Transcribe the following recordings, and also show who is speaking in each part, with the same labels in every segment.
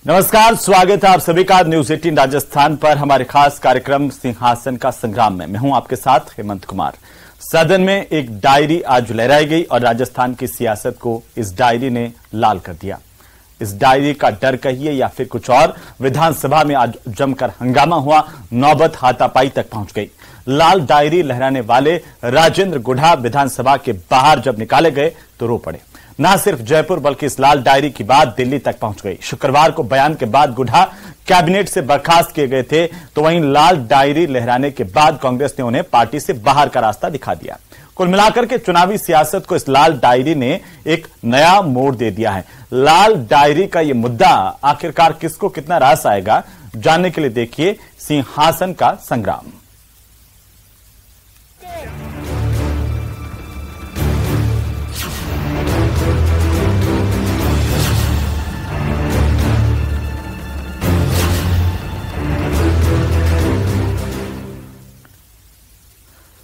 Speaker 1: नमस्कार, स्वागत है आप सभी का न्यूज 18 राजस्थान पर हमारे खास कार्यक्रम सिंहासन का संग्राम में। मैं हूं आपके साथ हेमंत कुमार। सदन में एक डायरी आज लहराई गई और राजस्थान की सियासत को इस डायरी ने लाल कर दिया। इस डायरी का डर कहिए या फिर कुछ और, विधानसभा में आज जमकर हंगामा हुआ, नौबत हाथापाई तक पहुंच गई। लाल डायरी लहराने वाले राजेंद्र गुढ़ा विधानसभा के बाहर जब निकाले गए तो रो पड़े। न सिर्फ जयपुर बल्कि इस लाल डायरी की बात दिल्ली तक पहुंच गई। शुक्रवार को बयान के बाद गुढ़ा कैबिनेट से बर्खास्त किए गए थे, तो वहीं लाल डायरी लहराने के बाद कांग्रेस ने उन्हें पार्टी से बाहर का रास्ता दिखा दिया। कुल मिलाकर के चुनावी सियासत को इस लाल डायरी ने एक नया मोड़ दे दिया है। लाल डायरी का यह मुद्दा आखिरकार किसको कितना रास आएगा, जानने के लिए देखिए सिंहासन का संग्राम।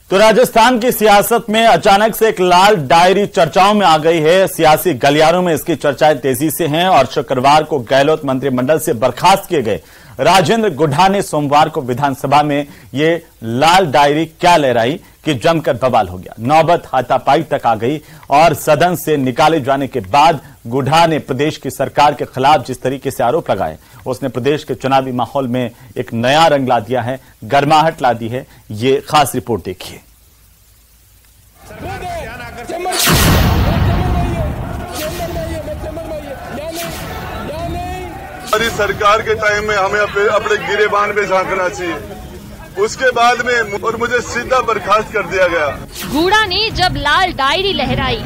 Speaker 1: तो राजस्थान की सियासत में अचानक से एक लाल डायरी चर्चाओं में आ गई है। सियासी गलियारों में इसकी चर्चाएं तेजी से हैं और शुक्रवार को गहलोत मंत्रिमंडल से बर्खास्त किए गए राजेंद्र गुढ़ा ने सोमवार को विधानसभा में ये लाल डायरी क्या लहराई कि जमकर बवाल हो गया। नौबत हाथापाई तक आ गई और सदन से निकाले जाने के बाद गुढ़ा ने प्रदेश की सरकार के खिलाफ जिस तरीके से आरोप लगाए, उसने प्रदेश के चुनावी माहौल में एक नया रंग ला दिया है, गर्माहट ला दी है। ये खास रिपोर्ट देखिए।
Speaker 2: हमारी सरकार के टाइम में हमें अपने गिरेबान पे झांकना चाहिए, उसके बाद में और मुझे सीधा बर्खास्त कर दिया गया।
Speaker 3: गुढ़ा ने जब लाल डायरी लहराई,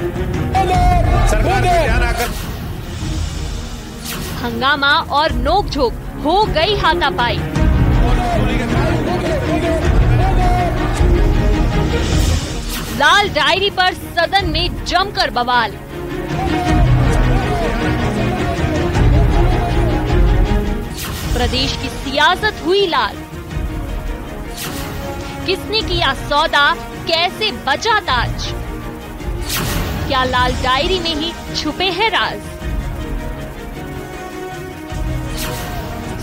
Speaker 3: हंगामा और नोकझोंक हो गई हाथापाई। लाल डायरी पर सदन में जमकर बवाल। प्रदेश की सियासत हुई लाल। किसने किया सौदा, कैसे बचा ताज? क्या लाल डायरी में ही छुपे हैं राज?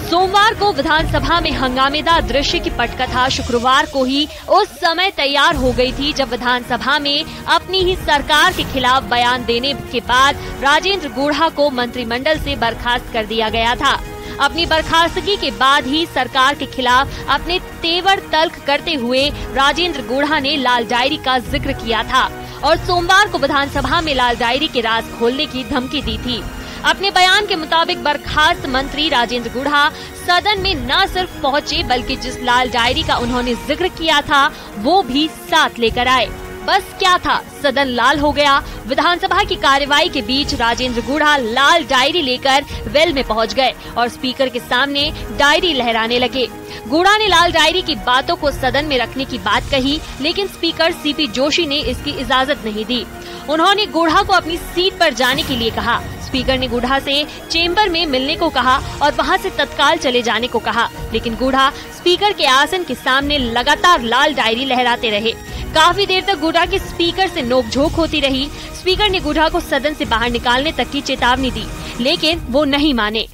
Speaker 3: सोमवार को विधानसभा में हंगामेदार दृश्य की पटकथा शुक्रवार को ही उस समय तैयार हो गई थी जब विधानसभा में अपनी ही सरकार के खिलाफ बयान देने के बाद राजेंद्र गुढ़ा को मंत्रिमंडल से बर्खास्त कर दिया गया था। अपनी बर्खास्तगी के बाद ही सरकार के खिलाफ अपने तेवर तल्ख करते हुए राजेंद्र गुढ़ा ने लाल डायरी का जिक्र किया था और सोमवार को विधानसभा में लाल डायरी के राज खोलने की धमकी दी थी। अपने बयान के मुताबिक बर्खास्त मंत्री राजेंद्र गुढ़ा सदन में न सिर्फ पहुंचे बल्कि जिस लाल डायरी का उन्होंने जिक्र किया था वो भी साथ लेकर आए। बस क्या था, सदन लाल हो गया। विधानसभा की कार्यवाही के बीच राजेंद्र गुढ़ा लाल डायरी लेकर वेल में पहुंच गए और स्पीकर के सामने डायरी लहराने लगे। गुढ़ा ने लाल डायरी की बातों को सदन में रखने की बात कही, लेकिन स्पीकर सीपी जोशी ने इसकी इजाजत नहीं दी। उन्होंने गुढ़ा को अपनी सीट पर जाने के लिए कहा। स्पीकर ने गुढ़ा से चेंबर में मिलने को कहा और वहां से तत्काल चले जाने को कहा, लेकिन गुढ़ा स्पीकर के आसन के सामने लगातार लाल डायरी लहराते रहे। काफी देर तक गुढ़ा की स्पीकर से नोकझोंक होती रही। स्पीकर ने गुढ़ा को सदन से बाहर निकालने तक की चेतावनी दी, लेकिन वो नहीं माने।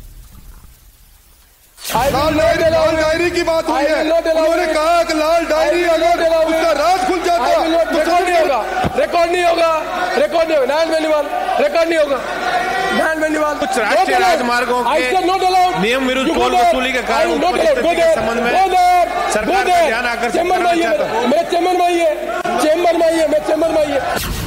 Speaker 2: लाल डायरी की बात हुई है, उन्होंने कहा कि लाल डायरी अगर उसका राज खुल जाता तो
Speaker 4: रिकॉर्ड नहीं होगा, रिकॉर्ड नहीं होगा, रिकॉर्ड नहीं होगा, रिकॉर्ड नहीं होगा।
Speaker 5: कुछ राष्ट्रीय राजमार्गों के नियम विरुद्ध टोल वसूली के कारण के संबंध में सरकार का ध्यान आकर्षित करना चाहता हूं।
Speaker 4: चेंबर में आइए।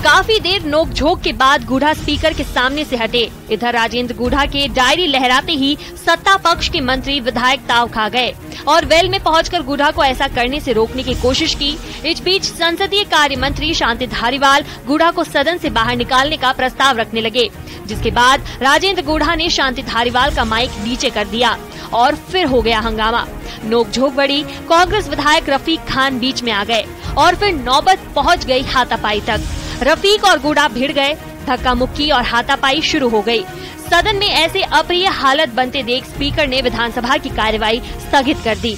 Speaker 3: काफी देर नोकझोंक के बाद गुढ़ा स्पीकर के सामने से हटे। इधर राजेंद्र गुढ़ा के डायरी लहराते ही सत्ता पक्ष के मंत्री विधायक ताव खा गए और वेल में पहुंचकर गुढ़ा को ऐसा करने से रोकने की कोशिश की। इस बीच संसदीय कार्य मंत्री शांति धारीवाल गुढ़ा को सदन से बाहर निकालने का प्रस्ताव रखने लगे, जिसके बाद राजेंद्र गुढ़ा ने शांति धारीवाल का माइक नीचे कर दिया और फिर हो गया हंगामा। नोकझोंक बढ़ी। कांग्रेस विधायक रफीक खान बीच में आ गए और फिर नौबत पहुंच गई हाथापाई तक। रफीक और गुढ़ा भिड़ गए, धक्का मुक्की और हाथापाई शुरू हो गई। सदन में ऐसे अप्रिय हालत बनते देख स्पीकर ने विधानसभा की कार्यवाही स्थगित कर दी।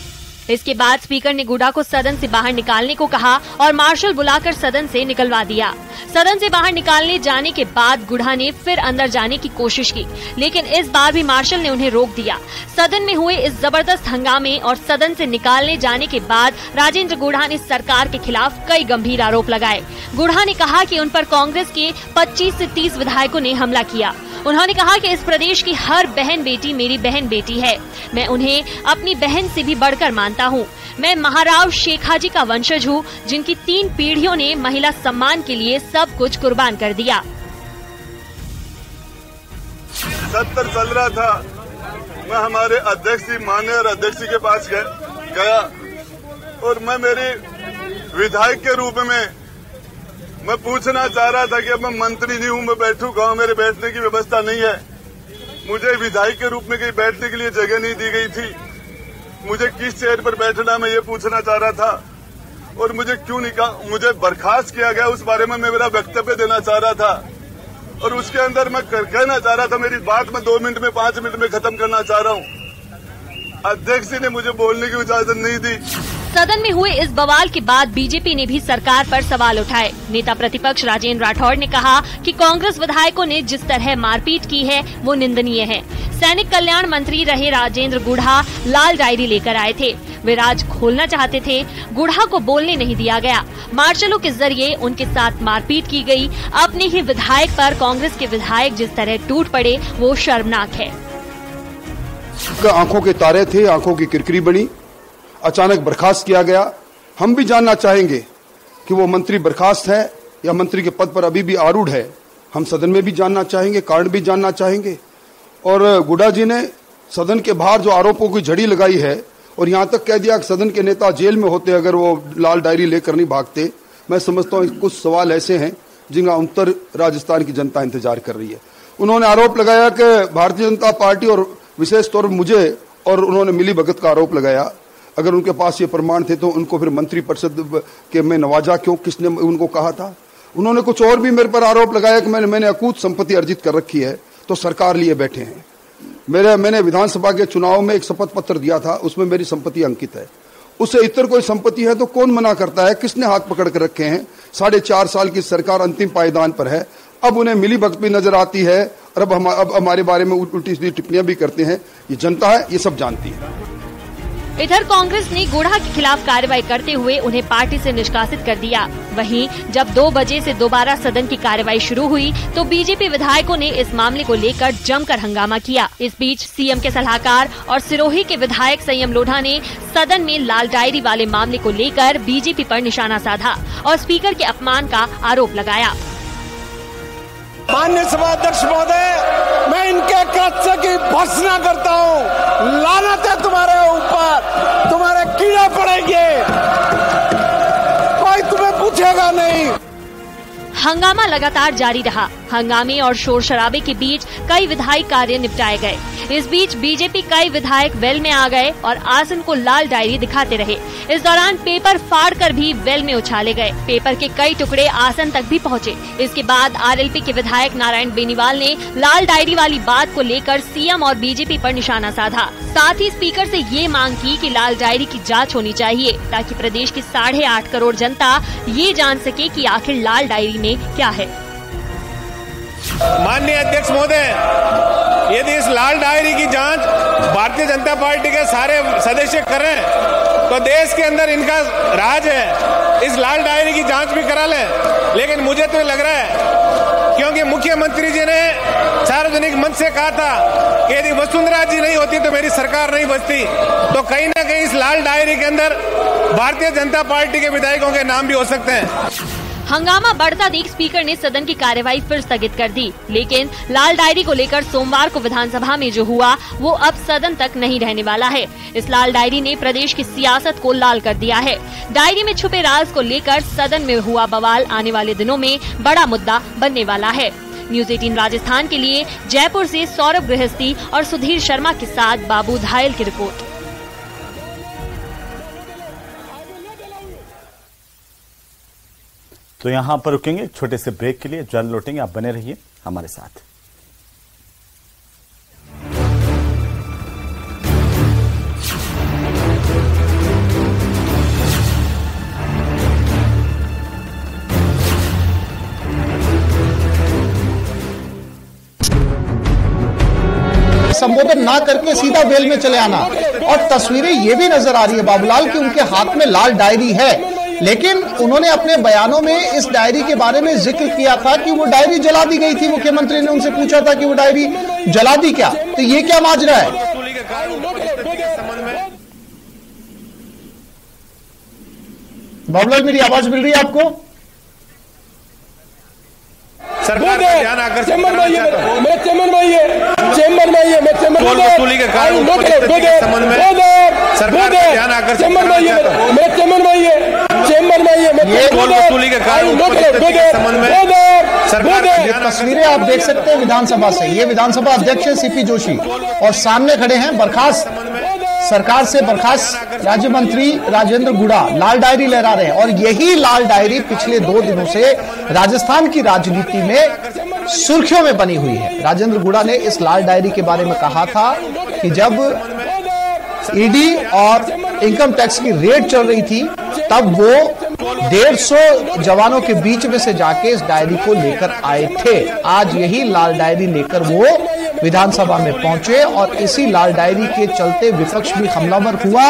Speaker 3: इसके बाद स्पीकर ने गुड़ा को सदन से बाहर निकालने को कहा और मार्शल बुलाकर सदन से निकलवा दिया। सदन से बाहर निकालने जाने के बाद गुड़ा ने फिर अंदर जाने की कोशिश की, लेकिन इस बार भी मार्शल ने उन्हें रोक दिया। सदन में हुए इस जबरदस्त हंगामे और सदन से निकालने जाने के बाद राजेंद्र गुड़ा ने सरकार के खिलाफ कई गंभीर आरोप लगाए। गुड़ा ने कहा कि उन पर कांग्रेस के 25 से 30 विधायकों ने हमला किया। उन्होंने कहा कि इस प्रदेश की हर बहन बेटी मेरी बहन बेटी है। मैं उन्हें अपनी बहन से भी बढ़कर मानता हूँ। मैं महाराव शेखाजी का वंशज हूँ, जिनकी 3 पीढ़ियों ने महिला सम्मान के लिए सब कुछ कुर्बान कर दिया।
Speaker 2: 70 चल रहा था, मैं हमारे अध्यक्ष जी माननीय अध्यक्ष जी के पास गया और मैं मेरी विधायक के रूप में मैं पूछना चाह रहा था कि अब मैं मंत्री नहीं हूं, मैं बैठूं कहाँ, मेरे बैठने की व्यवस्था नहीं है। मुझे विधायक के रूप में कहीं बैठने के लिए जगह नहीं दी गई थी। मुझे किस चेयर पर बैठना मैं ये पूछना चाह रहा था और मुझे क्यों मुझे बर्खास्त किया गया उस बारे में मैं मेरा वक्तव्य देना चाह रहा था और उसके अंदर मैं कहना चाह रहा था। मेरी बात मैं 2 मिनट में 5 मिनट में खत्म करना चाह रहा हूँ। अध्यक्ष जी ने मुझे बोलने की इजाजत नहीं दी।
Speaker 3: सदन में हुए इस बवाल के बाद बीजेपी ने भी सरकार पर सवाल उठाए। नेता प्रतिपक्ष राजेंद्र राठौड़ ने कहा कि कांग्रेस विधायकों ने जिस तरह मारपीट की है वो निंदनीय है। सैनिक कल्याण मंत्री रहे राजेंद्र गुड़ा लाल डायरी लेकर आए थे। वे राज खोलना चाहते थे, गुड़ा को बोलने नहीं दिया गया। मार्शलों के जरिए उनके साथ मारपीट की गई। अपने ही विधायक पर कांग्रेस के विधायक जिस तरह टूट पड़े वो शर्मनाक है।
Speaker 6: आंखों के तारे थे, आंखों की किरकिरी बनी, अचानक बर्खास्त किया गया। हम भी जानना चाहेंगे कि वो मंत्री बर्खास्त है या मंत्री के पद पर अभी भी आरूढ़ है। हम सदन में भी जानना चाहेंगे, कारण भी जानना चाहेंगे। और गुड़ा जी ने सदन के बाहर जो आरोपों की झड़ी लगाई है और यहां तक कह दिया कि सदन के नेता जेल में होते अगर वो लाल डायरी लेकर नहीं भागते। मैं समझता हूं कुछ सवाल ऐसे हैं जिनका उत्तर राजस्थान की जनता इंतजार कर रही है। उन्होंने आरोप लगाया कि भारतीय जनता पार्टी और विशेष तौर पर मुझे और उन्होंने मिली भगत का आरोप लगाया। अगर उनके पास ये प्रमाण थे तो उनको फिर मंत्री परिषद के में नवाजा क्यों, किसने उनको कहा था? उन्होंने कुछ और भी मेरे पर आरोप लगाया कि मैंने अकूत संपत्ति अर्जित कर रखी है तो सरकार लिए बैठे हैं। मैंने विधानसभा के चुनाव में एक शपथ पत्र दिया था, उसमें मेरी संपत्ति अंकित है। उससे इतर कोई संपत्ति है तो कौन मना करता है? किसने हाथ पकड़ कर रखे हैं? 4.5 साल की सरकार अंतिम पायदान पर है। अब उन्हें मिली भगत भी नजर आती है और अब हमारे बारे में उल्टी सीधी टिप्पणियां भी करते हैं। ये जनता है, ये सब जानती है।
Speaker 3: इधर कांग्रेस ने गुड़ा के खिलाफ कार्रवाई करते हुए उन्हें पार्टी से निष्कासित कर दिया। वहीं जब 2 बजे से दोबारा सदन की कार्रवाई शुरू हुई तो बीजेपी विधायकों ने इस मामले को लेकर जमकर हंगामा किया। इस बीच सीएम के सलाहकार और सिरोही के विधायक संयम लोढ़ा ने सदन में लाल डायरी वाले मामले को लेकर बीजेपी पर निशाना साधा और स्पीकर के अपमान का आरोप लगाया।
Speaker 4: माननीय सभाध्यक्ष महोदय, मैं इनके कृत्य की भर्त्सना करता हूँ। लानत है तुम्हारे ऊपर, तुम्हारे कीड़े पड़ेंगे, कोई तुम्हें पूछेगा नहीं।
Speaker 3: हंगामा लगातार जारी रहा। हंगामे और शोर शराबे के बीच कई विधायी कार्य निपटाए गए। इस बीच बीजेपी कई विधायक वेल में आ गए और आसन को लाल डायरी दिखाते रहे। इस दौरान पेपर फाड़कर भी वेल में उछाले गए। पेपर के कई टुकड़े आसन तक भी पहुंचे। इसके बाद आरएलपी के विधायक नारायण बेनीवाल ने लाल डायरी वाली बात को लेकर सीएम और बीजेपी पर निशाना साधा। साथ ही स्पीकर से ये मांग की कि लाल डायरी की जांच होनी चाहिए ताकि प्रदेश की 8.5 करोड़ जनता ये जान सके कि आखिर लाल डायरी में क्या है।
Speaker 5: माननीय अध्यक्ष महोदय, यदि इस लाल डायरी की जांच भारतीय जनता पार्टी के सारे सदस्य करें तो देश के अंदर इनका राज है। इस लाल डायरी की जांच भी करा लें। लेकिन मुझे तो लग रहा है क्योंकि मुख्यमंत्री जी ने सार्वजनिक मंच से कहा था कि यदि वसुंधरा जी नहीं होती तो मेरी सरकार नहीं बचती, तो कहीं ना कहीं इस लाल डायरी के अंदर भारतीय जनता पार्टी के विधायकों के नाम भी हो सकते हैं।
Speaker 3: हंगामा बढ़ता देख स्पीकर ने सदन की कार्यवाही फिर स्थगित कर दी। लेकिन लाल डायरी को लेकर सोमवार को विधानसभा में जो हुआ वो अब सदन तक नहीं रहने वाला है। इस लाल डायरी ने प्रदेश की सियासत को लाल कर दिया है। डायरी में छुपे राज को लेकर सदन में हुआ बवाल आने वाले दिनों में बड़ा मुद्दा बनने वाला है। न्यूज़ 18 राजस्थान के लिए जयपुर से सौरभ गृहस्थी और सुधीर शर्मा के साथ बाबू धायल की रिपोर्ट।
Speaker 1: तो यहां पर रुकेंगे एक छोटे से ब्रेक के लिए, जल्द लौटेंगे। आप बने रहिए हमारे साथ।
Speaker 7: संबोधन ना करके सीधा वेल में चले आना। और तस्वीरें ये भी नजर आ रही है बाबूलाल कि उनके हाथ में लाल डायरी है, लेकिन उन्होंने अपने बयानों में इस डायरी के बारे में जिक्र किया था कि वो डायरी जला दी गई थी। मुख्यमंत्री ने उनसे पूछा था कि वो डायरी जला दी क्या, तो ये क्या माजरा है? बाबूलाल मेरी आवाज मिल रही है आपको?
Speaker 5: सरकार का ध्यान आकर्षित
Speaker 4: चेम्बर में ये मैं चेम्बर में ये मैं चेम्बर
Speaker 5: टोल वसूली के कारण संबंध में सरकार का ध्यान आकर्षित
Speaker 4: चेम्बर में ये मैं चेम्बर में ये
Speaker 5: ये टोल वसूली के कारण संबंध में सरकार का
Speaker 7: ये तस्वीरें आप देख सकते हैं विधानसभा से। ये विधानसभा अध्यक्ष है सीपी जोशी और सामने खड़े हैं बर्खास्त सरकार से बर्खास्त राज्य मंत्री राजेंद्र गुड़ा, लाल डायरी लहरा रहे हैं। और यही लाल डायरी पिछले 2 दिनों से राजस्थान की राजनीति में सुर्खियों में बनी हुई है। राजेंद्र गुड़ा ने इस लाल डायरी के बारे में कहा था कि जब ईडी और इनकम टैक्स की रेड चल रही थी तब वो 150 जवानों के बीच में से जाके इस डायरी को लेकर आए थे। आज यही लाल डायरी लेकर वो विधानसभा में पहुंचे और इसी लाल डायरी के चलते विपक्ष भी हमलावर हुआ।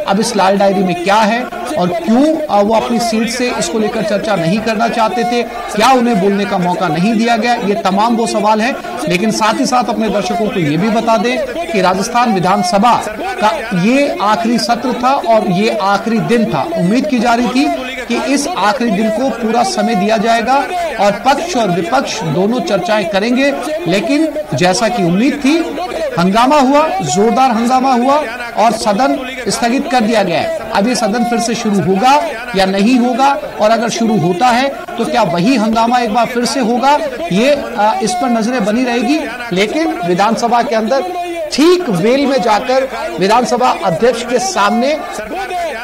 Speaker 7: अब इस लाल डायरी में क्या है और क्यों वो अपनी सीट से इसको लेकर चर्चा नहीं करना चाहते थे, क्या उन्हें बोलने का मौका नहीं दिया गया, ये तमाम वो सवाल है। लेकिन साथ ही साथ अपने दर्शकों को ये भी बता दें कि राजस्थान विधानसभा का ये आखिरी सत्र था और ये आखिरी दिन था। उम्मीद की जा रही थी कि इस आखिरी दिन को पूरा समय दिया जाएगा और पक्ष और विपक्ष दोनों चर्चाएं करेंगे, लेकिन जैसा कि उम्मीद थी हंगामा हुआ, जोरदार हंगामा हुआ और सदन स्थगित कर दिया गया है। अब ये सदन फिर से शुरू होगा या नहीं होगा, और अगर शुरू होता है तो क्या वही हंगामा एक बार फिर से होगा, ये इस पर नजरें बनी रहेगी। लेकिन विधानसभा के अंदर ठीक वेल में जाकर विधानसभा अध्यक्ष के सामने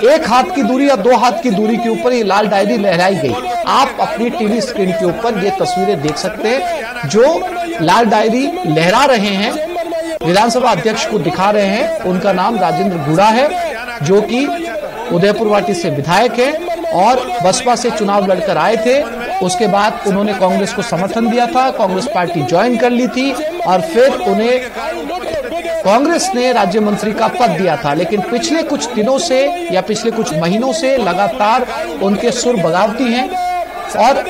Speaker 7: 1 हाथ की दूरी या 2 हाथ की दूरी के ऊपर ये लाल डायरी लहराई गई। आप अपनी टीवी स्क्रीन के ऊपर ये तस्वीरें देख सकते हैं। जो लाल डायरी लहरा रहे हैं विधानसभा अध्यक्ष को दिखा रहे हैं, उनका नाम राजेंद्र गुड़ा है, जो कि उदयपुर वाटी से विधायक है और बसपा से चुनाव लड़कर आए थे। उसके बाद उन्होंने कांग्रेस को समर्थन दिया था, कांग्रेस पार्टी ज्वाइन कर ली थी और फिर उन्हें कांग्रेस ने राज्य मंत्री का पद दिया था। लेकिन पिछले कुछ दिनों से या पिछले कुछ महीनों से लगातार उनके सुर बगावती हैं और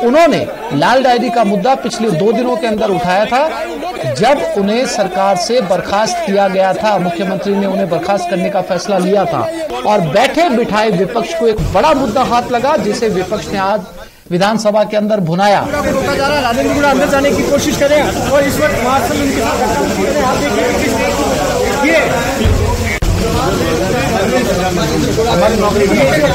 Speaker 7: उन्होंने लाल डायरी का मुद्दा पिछले 2 दिनों के अंदर उठाया था, जब उन्हें सरकार से बर्खास्त किया गया था। मुख्यमंत्री ने उन्हें बर्खास्त करने का फैसला लिया था और बैठे बिठाए विपक्ष को एक बड़ा मुद्दा हाथ लगा, जिसे विपक्ष ने आज विधानसभा के अंदर भुनाया।
Speaker 4: रोका जा रहा है, राजेंद्र गुड़ा अंदर जाने की कोशिश करें और इस वक्त मार्शल उनके साथ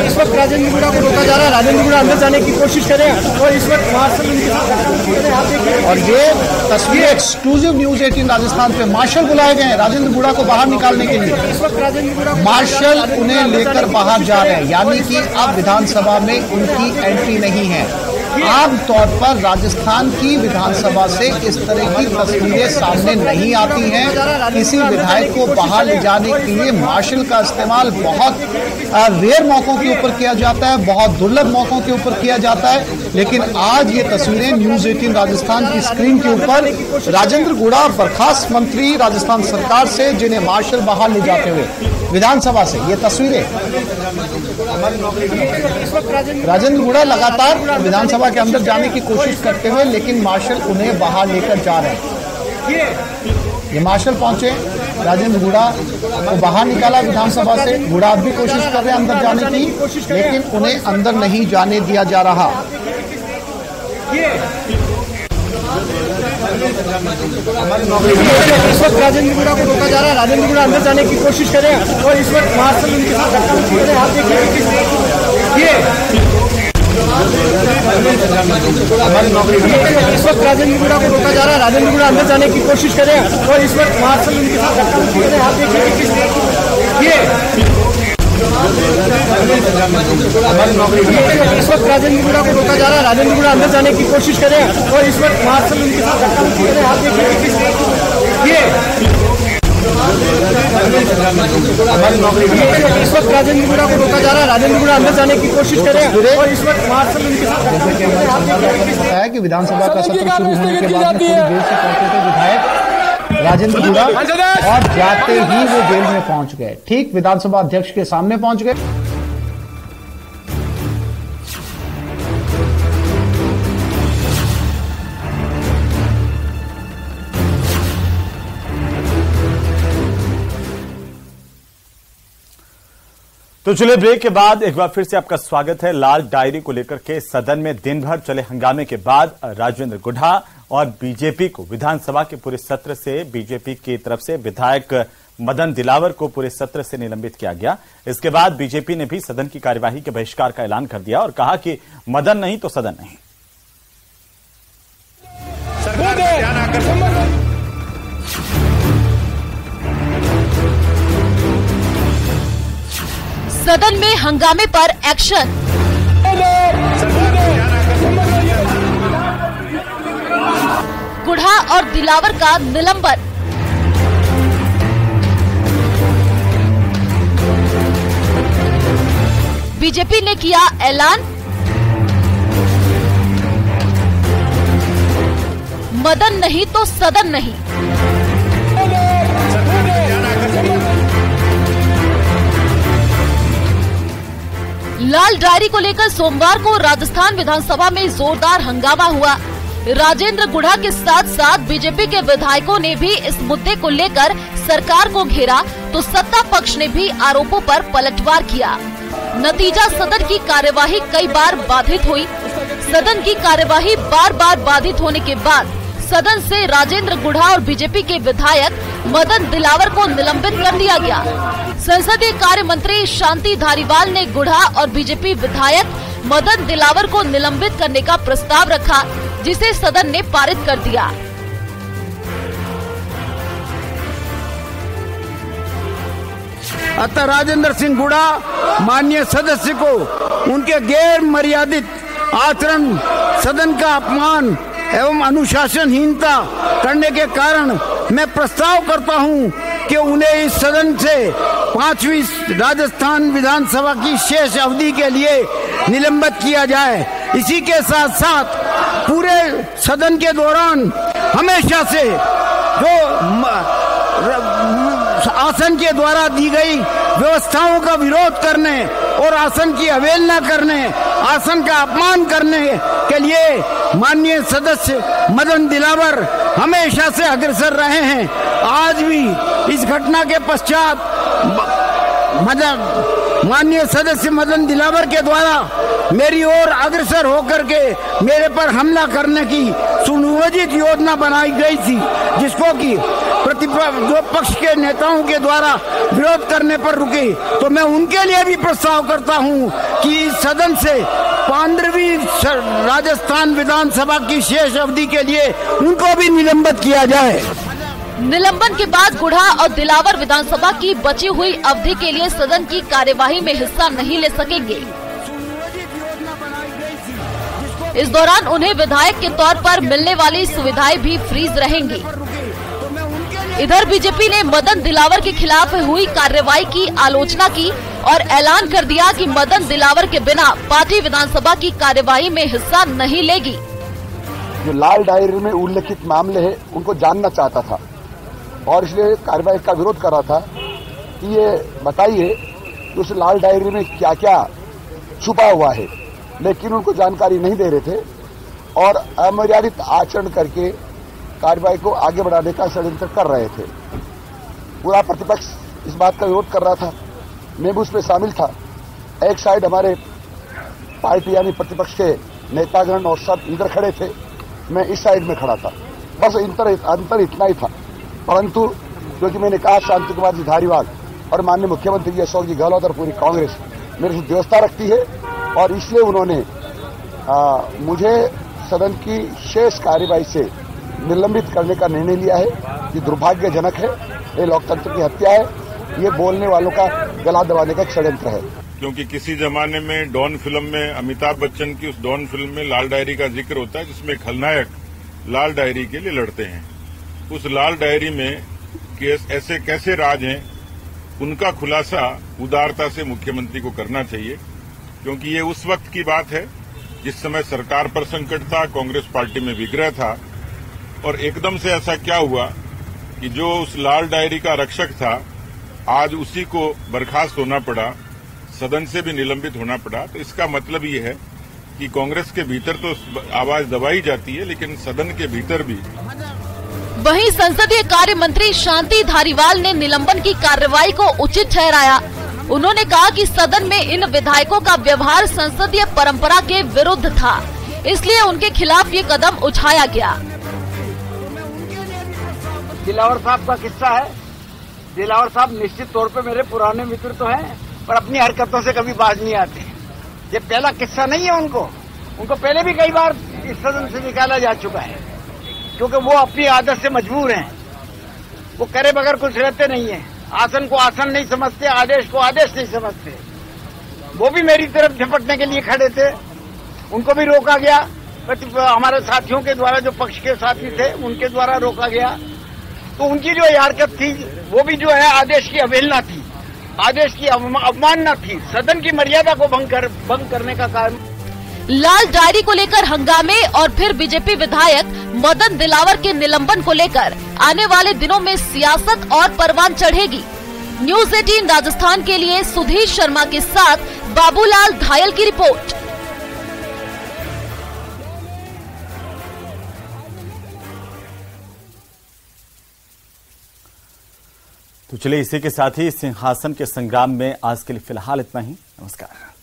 Speaker 4: इस वक्त राजेंद्र गुड़ा को रोका जा रहा है, राजेंद्र गुड़ा अंदर जाने की कोशिश करें और इस वक्त मार्शल उनके साथ।
Speaker 7: और ये तस्वीरें एक्सक्लूसिव न्यूज 18 राजस्थान पे मार्शल बुलाए गए हैं राजेंद्र गुड़ा को बाहर निकालने के लिए।
Speaker 4: इस वक्त राजेंद्र गुड़ा
Speaker 7: मार्शल उन्हें लेकर बाहर जा रहे हैं, यानी कि अब विधानसभा में उनकी एंट्री नहीं है। आमतौर पर राजस्थान की विधानसभा से इस तरह की तस्वीरें सामने नहीं आती हैं। किसी विधायक को बाहर ले जाने के लिए मार्शल का इस्तेमाल बहुत रेयर मौकों के ऊपर किया जाता है, बहुत दुर्लभ मौकों के ऊपर किया जाता है। लेकिन आज ये तस्वीरें न्यूज 18 राजस्थान की स्क्रीन के ऊपर राजेंद्र गुड़ा बर्खास्त मंत्री राजस्थान सरकार से, जिन्हें मार्शल बाहर ले जाते हुए विधानसभा से, ये तस्वीरें राजेंद्र गुड़ा लगातार विधानसभा के अंदर जाने की कोशिश करते हुए, लेकिन मार्शल उन्हें बाहर लेकर जा रहे हैं। ये मार्शल पहुंचे, राजेंद्र गुड़ा को बाहर निकाला विधानसभा से। गुड़ा अब भी कोशिश कर रहे हैं अंदर जाने की, लेकिन उन्हें अंदर नहीं जाने दिया जा रहा।
Speaker 4: इस वक्त राजेंद्र गुड़ा को रोका जा रहा है, राजेंद्र गुड़ा अंदर जाने की कोशिश करें और इस वक्त मार्शल उनके साथ इस वक्त राजेंद्र गुड़ा को रोका जा रहा है, राजेंद्र गुड़ा अंदर जाने की कोशिश करें और इस वक्त मार्शल उनके साथ इस वक्त राजेंद्र गुड़ा को रोका जा रहा है, राजेंद्र गुड़ा अंदर जाने की कोशिश करें और इस वक्त मार्शल उनके साथ इस वक्त राजेंद्र गुड़ा को रोका जा रहा है, राजेंद्र गुड़ा अंदर जाने की कोशिश करें और इस वक्त मार्शल उनके साथ।
Speaker 7: बताया कि विधानसभा का सत्र शुरू होने के बाद में थोड़ी देर से पहुंचे थे विधायक राजेंद्र गुड़ा और जाते ही वो जेल में पहुंच गए, ठीक विधानसभा अध्यक्ष के सामने पहुंच गए।
Speaker 1: तो चलिए ब्रेक के बाद एक बार फिर से आपका स्वागत है। लाल डायरी को लेकर के सदन में दिन भर चले हंगामे के बाद राजेंद्र गुढ़ा और बीजेपी को विधानसभा के पूरे सत्र से बीजेपी की तरफ से विधायक मदन दिलावर को पूरे सत्र से निलंबित किया गया। इसके बाद बीजेपी ने भी सदन की कार्यवाही के बहिष्कार का ऐलान कर दिया और कहा कि मदन नहीं तो सदन नहीं।
Speaker 3: सदन में हंगामे पर एक्शन। गुढ़ा और दिलावर का निलंबन। बीजेपी ने किया ऐलान, मदन नहीं तो सदन नहीं। लाल डायरी को लेकर सोमवार को राजस्थान विधानसभा में जोरदार हंगामा हुआ। राजेंद्र गुढ़ा के साथ साथ बीजेपी के विधायकों ने भी इस मुद्दे को लेकर सरकार को घेरा, तो सत्ता पक्ष ने भी आरोपों पर पलटवार किया। नतीजा सदन की कार्यवाही कई बार बाधित हुई। सदन की कार्यवाही बार बार बाधित होने के बाद सदन से राजेंद्र गुढ़ा और बीजेपी के विधायक मदन दिलावर को निलंबित कर दिया गया। संसदीय कार्य मंत्री शांति धारीवाल ने गुढ़ा और बीजेपी विधायक मदन दिलावर को निलंबित करने का प्रस्ताव रखा, जिसे सदन ने पारित कर दिया।
Speaker 4: अतः राजेंद्र सिंह गुढ़ा माननीय सदस्य को उनके गैर मर्यादित आचरण, सदन का अपमान एवं अनुशासनहीनता करने के कारण मैं प्रस्ताव करता हूं कि उन्हें इस सदन से 5वीं राजस्थान विधानसभा की शेष अवधि के लिए निलंबित किया जाए। इसी के साथ साथ पूरे सदन के दौरान हमेशा से जो आसन के द्वारा दी गई व्यवस्थाओं का विरोध करने और आसन की अवहेलना करने, आसन का अपमान करने के लिए माननीय सदस्य मदन दिलावर हमेशा से अग्रसर रहे हैं। आज भी इस घटना के पश्चात माननीय सदस्य मदन दिलावर के द्वारा मेरी ओर अग्रसर होकर के मेरे पर हमला करने की सुनियोजित योजना बनाई गई थी, जिसको कि जो पक्ष के नेताओं के द्वारा विरोध करने पर रुकी। तो मैं उनके लिए भी प्रस्ताव करता हूं कि इस सदन से 15वीं राजस्थान विधानसभा की शेष अवधि के लिए उनको भी निलंबित किया जाए।
Speaker 3: निलंबन के बाद गुढ़ा और दिलावर विधानसभा की बची हुई अवधि के लिए सदन की कार्यवाही में हिस्सा नहीं ले सकेंगे। इस दौरान उन्हें विधायक के तौर पर मिलने वाली सुविधाएं भी फ्रीज रहेंगी। इधर बीजेपी ने मदन दिलावर के खिलाफ हुई कार्रवाई की आलोचना की और ऐलान कर दिया कि मदन दिलावर के बिना पार्टी विधानसभा की कार्यवाही में हिस्सा नहीं लेगी।
Speaker 6: जो लाल डायरी में उल्लेखित मामले हैं उनको जानना चाहता था और इसलिए कार्यवाही का विरोध कर रहा था कि ये बताइए कि उस लाल डायरी में क्या क्या छुपा हुआ है, लेकिन उनको जानकारी नहीं दे रहे थे और अमर्यादित आचरण करके कार्यवाही को आगे बढ़ाने का षड्यंत्र कर रहे थे। पूरा प्रतिपक्ष इस बात का विरोध कर रहा था, मैं भी उसमें शामिल था। एक साइड हमारे पार्टी यानी प्रतिपक्ष के नेतागण और सब इधर खड़े थे, मैं इस साइड में खड़ा था। बस अंतर इतना ही था। परंतु क्योंकि मैंने कहा शांति कुमार जी धारीवाल और माननीय मुख्यमंत्री जी अशोक जी गहलोत और पूरी कांग्रेस मेरे से व्यवस्था रखती है और इसलिए उन्होंने मुझे सदन की शेष कार्यवाही से निलंबित करने का निर्णय लिया है। ये दुर्भाग्यजनक है, ये लोकतंत्र की हत्या है, ये बोलने वालों का गला दबाने का षड्यंत्र है।
Speaker 2: क्योंकि किसी जमाने में डॉन फिल्म में अमिताभ बच्चन की उस डॉन फिल्म में लाल डायरी का जिक्र होता है, जिसमें खलनायक लाल डायरी के लिए लड़ते हैं। उस लाल डायरी में ऐसे कैसे राज हैं, उनका खुलासा उदारता से मुख्यमंत्री को करना चाहिए, क्योंकि ये उस वक्त की बात है जिस समय सरकार पर संकट था, कांग्रेस पार्टी में विग्रह था और एकदम से ऐसा क्या हुआ
Speaker 8: कि जो उस लाल डायरी का रक्षक था, आज उसी को बर्खास्त होना पड़ा, सदन से भी निलंबित होना पड़ा। तो इसका मतलब ये है कि कांग्रेस के भीतर तो आवाज दबाई जाती है, लेकिन सदन के भीतर भी।
Speaker 9: वहीं संसदीय कार्य मंत्री शांति धारीवाल ने निलंबन की कार्रवाई को उचित ठहराया। उन्होंने कहा कि सदन में इन विधायकों का व्यवहार संसदीय परंपरा के विरुद्ध था, इसलिए उनके खिलाफ ये कदम उठाया गया।
Speaker 4: दिलावर साहब का किस्सा है। दिलावर साहब निश्चित तौर पे मेरे पुराने मित्र तो हैं, पर अपनी हरकतों से कभी बाज नहीं आते। ये पहला किस्सा नहीं है उनको पहले भी कई बार इस सदन से निकाला जा चुका है, क्योंकि वो अपनी आदत से मजबूर हैं। वो करे बगैर कुछ रहते नहीं है। आसन को आसन नहीं समझते, आदेश को आदेश नहीं समझते। वो भी मेरी तरफ झपटने के लिए खड़े थे, उनको भी रोका गया। हमारे साथियों के द्वारा, जो पक्ष के साथी थे, उनके द्वारा रोका गया। तो उनकी जो हरकत थी वो भी जो है आदेश की अवहेलना थी, आदेश की अवमानना थी, सदन की मर्यादा को भंग करने का कारण।
Speaker 9: लाल डायरी को लेकर हंगामे और फिर बीजेपी विधायक मदन दिलावर के निलंबन को लेकर आने वाले दिनों में सियासत और परवान चढ़ेगी। न्यूज़ 18 राजस्थान के लिए सुधीर शर्मा के साथ बाबूलाल धायल की रिपोर्ट।
Speaker 1: तो चलिए इसी के साथ ही सिंहासन के संग्राम में आज के लिए फिलहाल इतना ही। नमस्कार।